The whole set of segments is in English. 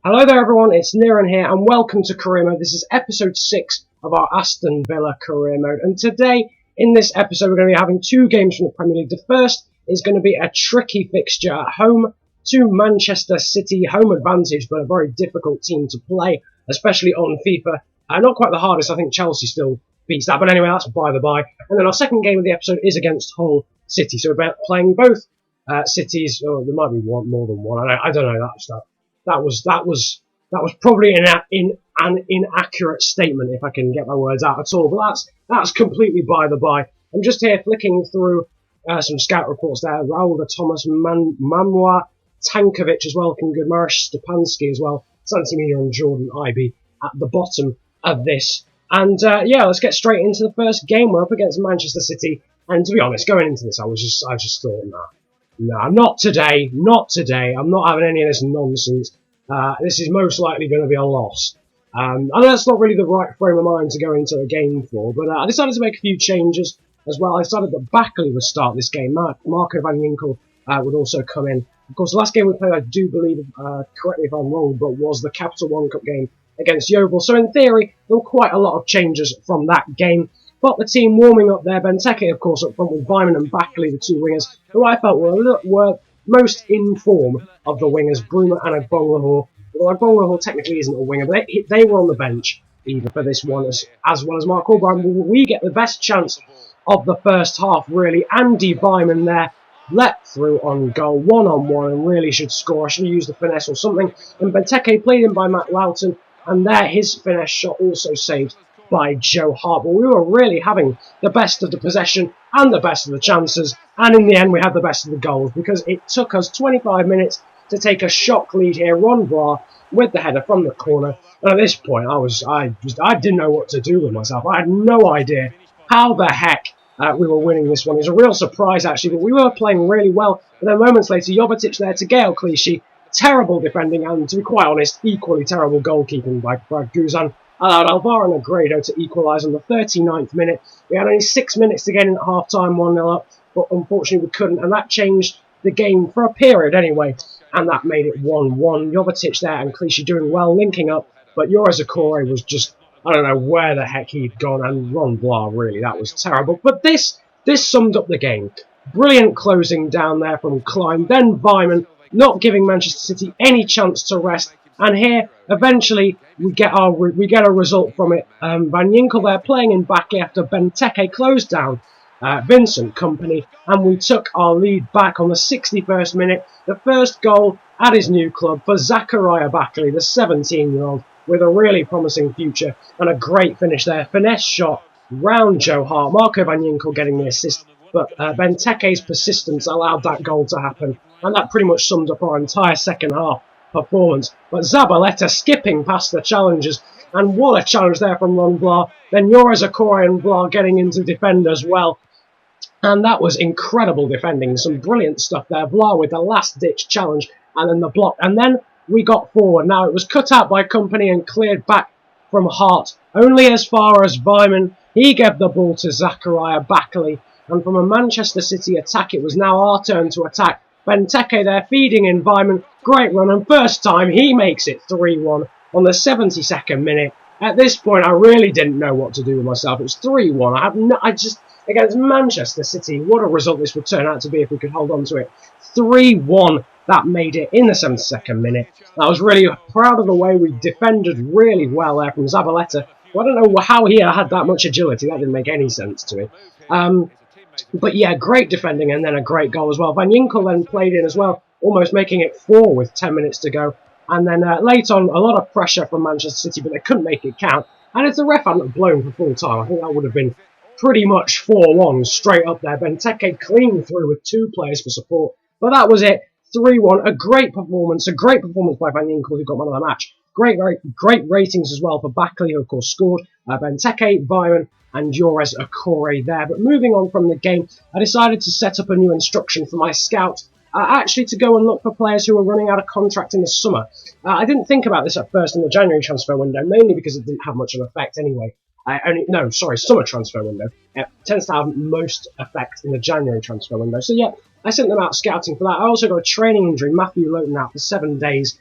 Hello there everyone, it's Niran here and welcome to Career Mode. This is episode 6 of our Aston Villa Career Mode, and today in this episode we're going to be having two games from the Premier League. The first is going to be a tricky fixture at home to Manchester City, home advantage, but a very difficult team to play, especially on FIFA. Not quite the hardest, I think Chelsea still beats that, but anyway, that's by the by. And then our second game of the episode is against Hull City, so we're playing both cities. Oh, there might be more than one, I don't know that stuff. That was probably an inaccurate statement, if I can get my words out at all. But that's completely by the by. I'm just here flicking through some scout reports there. Raul de Thomas, Manuel Tankovic as well, looking good. Mariusz Stepanski as well. Santimina and Jordan Ibe at the bottom of this. And yeah, let's get straight into the first game. We're up against Manchester City. And to be honest, going into this, I just thought, nah, not today. I'm not having any of this nonsense. This is most likely going to be a loss. I know that's not really the right frame of mind to go into a game for, but I decided to make a few changes as well. I decided that Backley would start this game. Marco van Ginkel would also come in. Of course, the last game we played, I do believe, correct me if I'm wrong, but was the Capital One Cup game against Yeovil. So in theory, there were quite a lot of changes from that game. But the team warming up there, Benteke, of course, up front with Vyman and Backley, the two wingers, who I felt were most in form of the wingers, Bruma and Agbonlahor. Well, Agbonlahor technically isn't a winger, but they were on the bench even for this one, as well as Mark Albright. We get the best chance of the first half, really. Andy Vyman there, let through on goal, one-on-one, and really should score. I should have used the finesse or something. And Benteke played in by Matt Loughton, and there his finesse shot also saved by Joe Hart. But we were really having the best of the possession and the best of the chances, and in the end we had the best of the goals, because it took us 25 minutes to take a shock lead here. Ron Vlaar with the header from the corner, and at this point I didn't know what to do with myself. I had no idea how the heck we were winning this one. It was a real surprise actually, but we were playing really well. And then moments later, Jovetic there to Gael Clichy. Terrible defending, and to be quite honest, equally terrible goalkeeping by Guzan allowed Alvaro Negredo to equalise on the 39th minute. We had only 6 minutes to get in at half-time, 1-0 up, but unfortunately we couldn't, and that changed the game for a period anyway, and that made it 1-1. Jovetic there and Clichy doing well, linking up, but Yoris Akore was just, I don't know where the heck he'd gone, and Ron Vlaar, really, that was terrible. But this summed up the game. Brilliant closing down there from Klein, then Vyman, not giving Manchester City any chance to rest. And here, eventually, we get a result from it. Van Ginkel there playing in Backley after Benteke closed down Vincent Kompany, and we took our lead back on the 61st minute. The first goal at his new club for Zachariah Backley, the 17-year-old, with a really promising future, and a great finish there. Finesse shot round Joe Hart. Marco van Ginkel getting the assist, but Benteke's persistence allowed that goal to happen, and that pretty much summed up our entire second half performance. But Zabaleta skipping past the challengers, and what a challenge there from Ron Vlaar. Then Yoris Akore and Vlaar getting into defend as well, and that was incredible defending. Some brilliant stuff there. Vlaar with the last ditch challenge, and then the block, and then we got forward. Now it was cut out by Kompany and cleared back from Hart only as far as Vyman. He gave the ball to Zachariah Backley, and from a Manchester City attack, it was now our turn to attack. Benteke there feeding in Vyman, great run, and first time he makes it 3-1 on the 72nd minute. At this point, I really didn't know what to do with myself. It was 3-1. I just against Manchester City, what a result this would turn out to be if we could hold on to it. 3-1. That made it in the 72nd minute. I was really proud of the way we defended really well there from Zabaleta. Well, I don't know how he had that much agility. That didn't make any sense to me. But yeah, great defending and then a great goal as well. Van Ginkel then played in as well, almost making it 4 with 10 minutes to go. And then late on, a lot of pressure from Manchester City, but they couldn't make it count. And if the ref hadn't blown for full time, I think that would have been pretty much 4-1 straight up there. Benteke clean through with 2 players for support. But that was it. 3-1. A great performance by Van Ginkel, who got man of the match. Great ratings as well for Backley, who of course scored. Benteke, Vyman, and Yoris Akore there. But moving on from the game, I decided to set up a new instruction for my scout, actually to go and look for players who are running out of contract in the summer. I didn't think about this at first in the January transfer window, mainly because it didn't have much of an effect anyway. Summer transfer window. It tends to have most effect in the January transfer window. So yeah, I sent them out scouting for that. I also got a training injury, Matthew Lowton out for 7 days.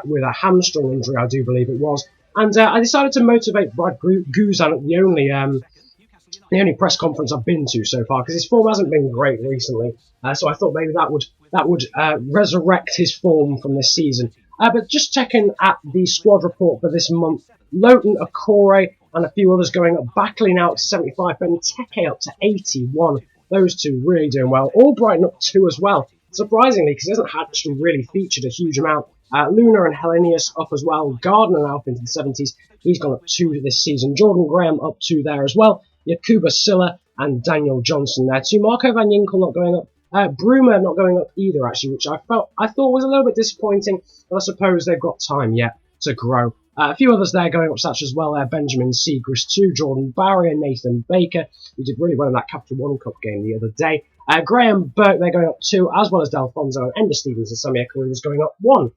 with a hamstring injury, I do believe it was. And I decided to motivate Brad Guzan at the only press conference I've been to so far, because his form hasn't been great recently. So I thought maybe that would resurrect his form from this season. But just checking at the squad report for this month, Lowton, Okore, and a few others going up. Backley now up to 75, Benteke up to 81. Those two really doing well. Albrighton up 2 as well, surprisingly, because he hasn't actually really featured a huge amount. Luna and Hellenius up as well. Gardner now up into the 70s. He's gone up 2 this season. Jordan Graham up 2 there as well. Yakuba Silla and Daniel Johnson there too. Marco van Ginkel not going up. Bruma not going up either, actually, which I thought was a little bit disappointing, but I suppose they've got time yet to grow. A few others there going up, such as well there, Benjamin Siegrist too, Jordan Barry and Nathan Baker, who did really well in that Capital One Cup game the other day. Graham Burke, they're going up 2, as well as Delfonso, and Ender Stevens and Samir Karim going up 1.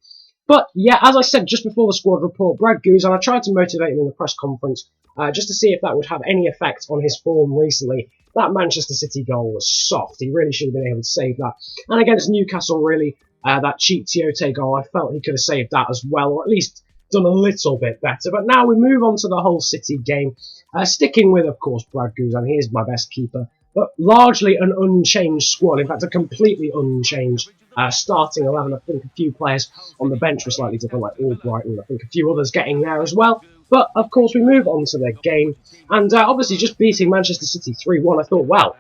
But yeah, as I said just before the squad report, Brad Guzan, I tried to motivate him in the press conference just to see if that would have any effect on his form recently. That Manchester City goal was soft. He really should have been able to save that. And against Newcastle, really, that cheap Tiote goal, I felt he could have saved that as well, or at least done a little bit better. But now we move on to the whole City game. Sticking with, of course, Brad Guzan. He is my best keeper. But largely an unchanged squad. In fact, a completely unchanged starting 11. I think a few players on the bench were slightly different, like Albrighton. I think a few others getting there as well. But, of course, we move on to the game. And obviously just beating Manchester City 3-1, I thought, well,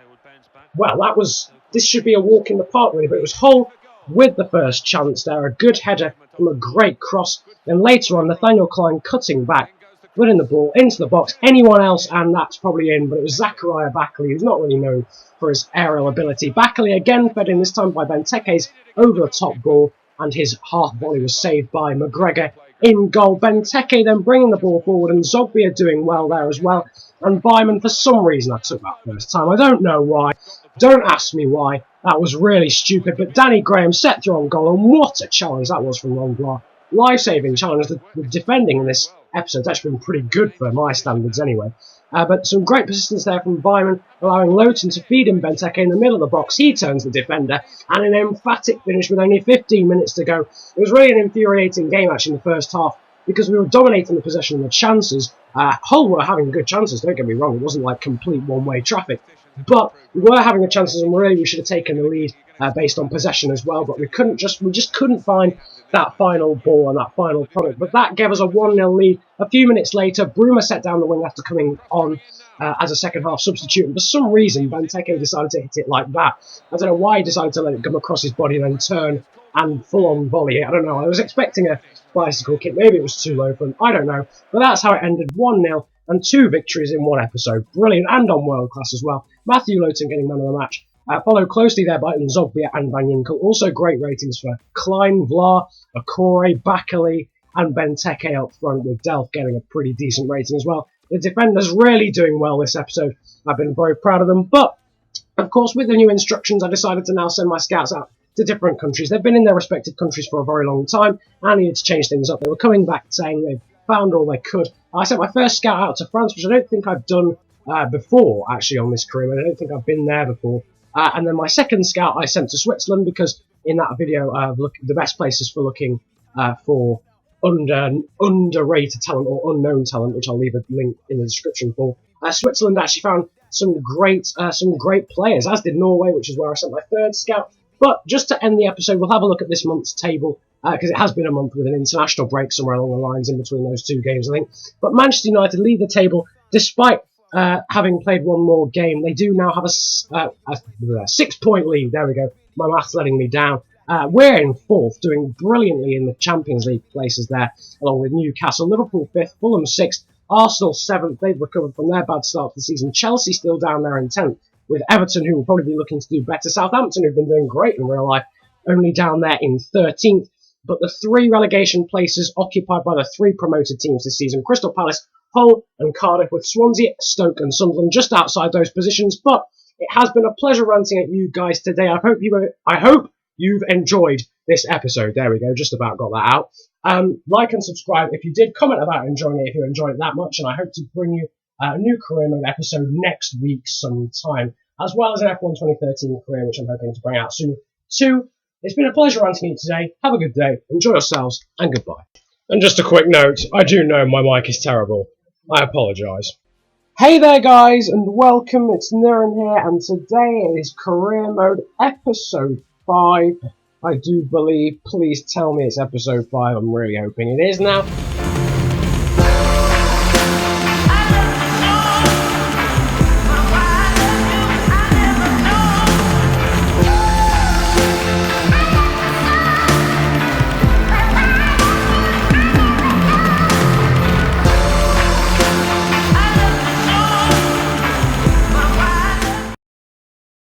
this should be a walk in the park, really. But it was Hull with the first chance there. A good header from a great cross. Then later on, Nathaniel Klein cutting back, putting the ball into the box. Anyone else, and that's probably in. But it was Zachariah Backley, who's not really known for his aerial ability. Backley again fed in, this time by Benteke's over-the-top ball. And his half volley was saved by McGregor in goal. Benteke then bringing the ball forward, and Zogbia doing well there as well. And Byman, for some reason, I took that first time. I don't know why. Don't ask me why. That was really stupid. But Danny Graham set through on goal, and what a challenge that was from Ron Blah. Life-saving challenge. The defending in this episode's actually been pretty good for my standards anyway. But some great persistence there from Byman, allowing Lowton to feed him Benteke in the middle of the box. He turns the defender, and an emphatic finish with only 15 minutes to go. It was really an infuriating game, actually, in the first half, because we were dominating the possession and the chances. Hull were having good chances, don't get me wrong. It wasn't like complete one-way traffic. But we were having the chances, and really we should have taken the lead based on possession as well. But we just couldn't find that final ball and that final product. But that gave us a 1-0 lead. A few minutes later, Bruma set down the wing after coming on as a second-half substitute. And for some reason, Benteke decided to hit it like that. I don't know why he decided to let it come across his body and then turn and full-on volley. I don't know. I was expecting a bicycle kick. Maybe it was too low for him. I don't know. But that's how it ended. 1-0 and 2 victories in one episode. Brilliant, and on world class as well. Matthew Lowton getting man of the match. Followed closely there by Zogbia and Van Ginkel. Also great ratings for Klein, Vlar, Okore, Backley and Benteke up front, with Delph getting a pretty decent rating as well. The defenders really doing well this episode. I've been very proud of them. But, of course, with the new instructions, I decided to now send my scouts out to different countries. They've been in their respective countries for a very long time. I needed to change things up. They were coming back saying they've found all they could. I sent my first scout out to France, which I don't think I've done before, actually, on this career. I don't think I've been there before. And then my second scout I sent to Switzerland, because in that video, the best places for looking for underrated talent or unknown talent, which I'll leave a link in the description for. Switzerland actually found some great players, as did Norway, which is where I sent my third scout. But just to end the episode, we'll have a look at this month's table, because it has been a month with an international break somewhere along the lines in between those 2 games, I think. But Manchester United lead the table despite having played one more game. They do now have a 6-point lead. There we go. My math's letting me down. We're in 4th, doing brilliantly in the Champions League places there, along with Newcastle. Liverpool 5th, Fulham 6th, Arsenal 7th. They've recovered from their bad start to the season. Chelsea still down there in 10th, with Everton, who will probably be looking to do better. Southampton, who've been doing great in real life, only down there in 13th. But the 3 relegation places occupied by the 3 promoted teams this season: Crystal Palace, Hull and Cardiff, with Swansea, Stoke and Sunderland just outside those positions. But it has been a pleasure ranting at you guys today. I hope you've enjoyed this episode. There we go, just about got that out. Like and subscribe if you did. Comment about enjoying it if you enjoyed it that much. And I hope to bring you a new career mode episode next week sometime, as well as an F1 2013 career, which I'm hoping to bring out soon too. It's been a pleasure answering you today. Have a good day, enjoy yourselves, and goodbye. And just a quick note, I do know my mic is terrible. I apologise. Hey there guys, and welcome, it's Niren here, and today it is Career Mode Episode 5. I do believe, please tell me it's Episode 5, I'm really hoping it is now.